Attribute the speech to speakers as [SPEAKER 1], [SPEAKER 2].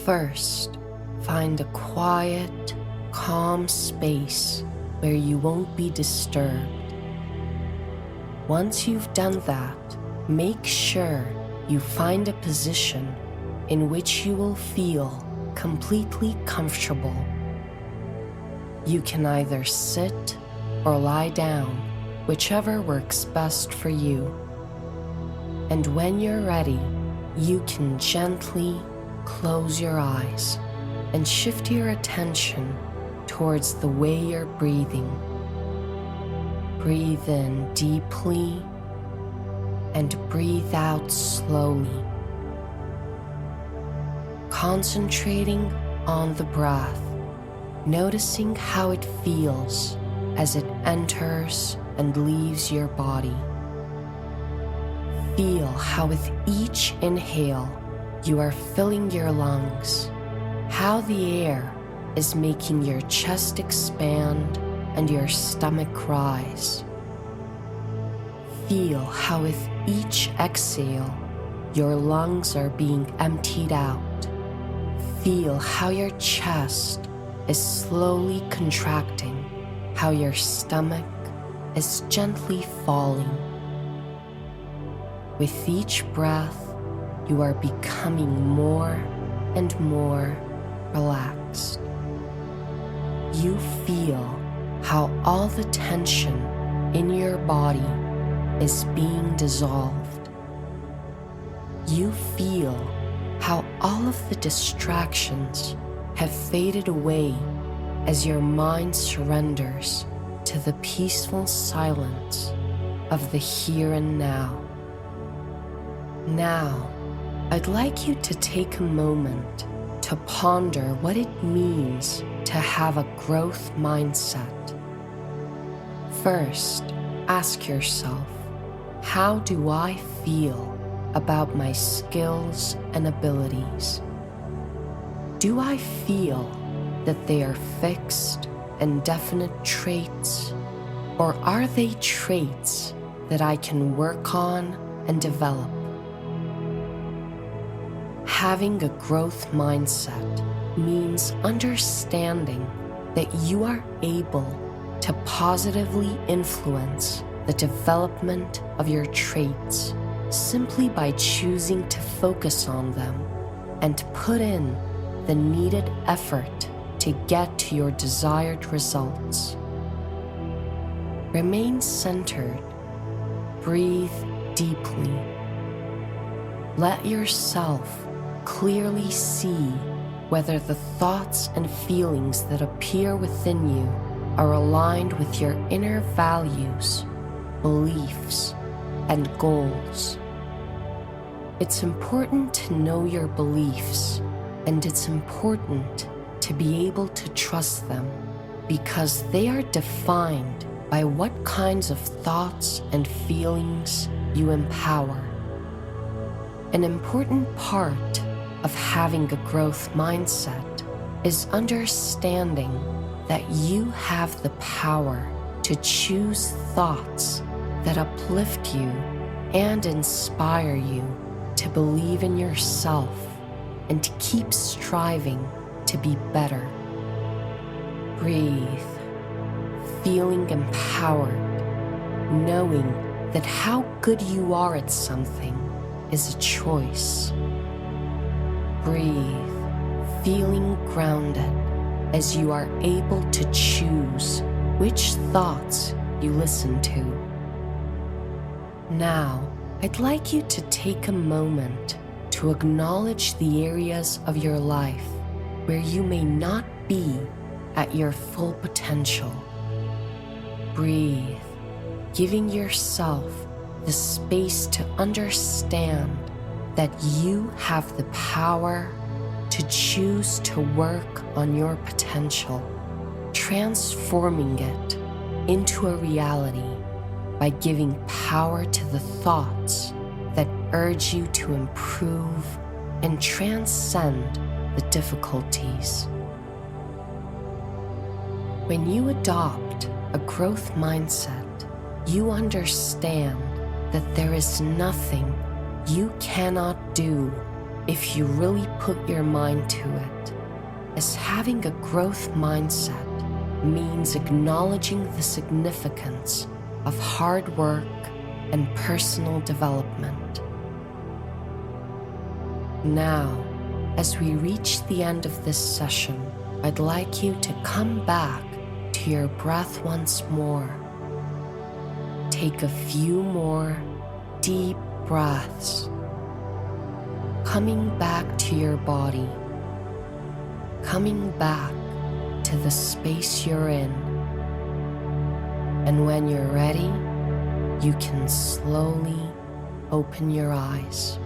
[SPEAKER 1] First, find a quiet, calm space where you won't be disturbed. Once you've done that, make sure you find a position in which you will feel completely comfortable. You can either sit or lie down, whichever works best for you. And when you're ready, you can gently close your eyes and shift your attention towards the way you're breathing. Breathe in deeply and breathe out slowly, concentrating on the breath, noticing how it feels as it enters and leaves your body. Feel how with each inhale you are filling your lungs, how the air is making your chest expand and your stomach rise. Feel how with each exhale your lungs are being emptied out. Feel how your chest is slowly contracting, how your stomach is gently falling. With each breath, you are becoming more and more relaxed. You feel how all the tension in your body is being dissolved. You feel how all of the distractions have faded away as your mind surrenders to the peaceful silence of the here and now. Now, I'd like you to take a moment to ponder what it means to have a growth mindset. First, ask yourself, how do I feel about my skills and abilities? Do I feel that they are fixed and definite traits, or are they traits that I can work on and develop? Having a growth mindset means understanding that you are able to positively influence the development of your traits simply by choosing to focus on them and put in the needed effort to get to your desired results. Remain centered. Breathe deeply. Let yourself clearly see whether the thoughts and feelings that appear within you are aligned with your inner values, beliefs, and goals. It's important to know your beliefs, and it's important to be able to trust them because they are defined by what kinds of thoughts and feelings you empower. An important part of having a growth mindset is understanding that you have the power to choose thoughts that uplift you and inspire you to believe in yourself and to keep striving to be better. Breathe, feeling empowered, knowing that how good you are at something is a choice. Breathe, feeling grounded as you are able to choose which thoughts you listen to. Now, I'd like you to take a moment to acknowledge the areas of your life where you may not be at your full potential. Breathe, giving yourself the space to understand that you have the power to choose to work on your potential, transforming it into a reality by giving power to the thoughts that urge you to improve and transcend the difficulties. When you adopt a growth mindset, you understand that there is nothing you cannot do if you really put your mind to it, as having a growth mindset means acknowledging the significance of hard work and personal development. Now, as we reach the end of this session, I'd like you to come back to your breath once more. Take a few more deep breaths, coming back to your body, coming back to the space you're in. And when you're ready, you can slowly open your eyes.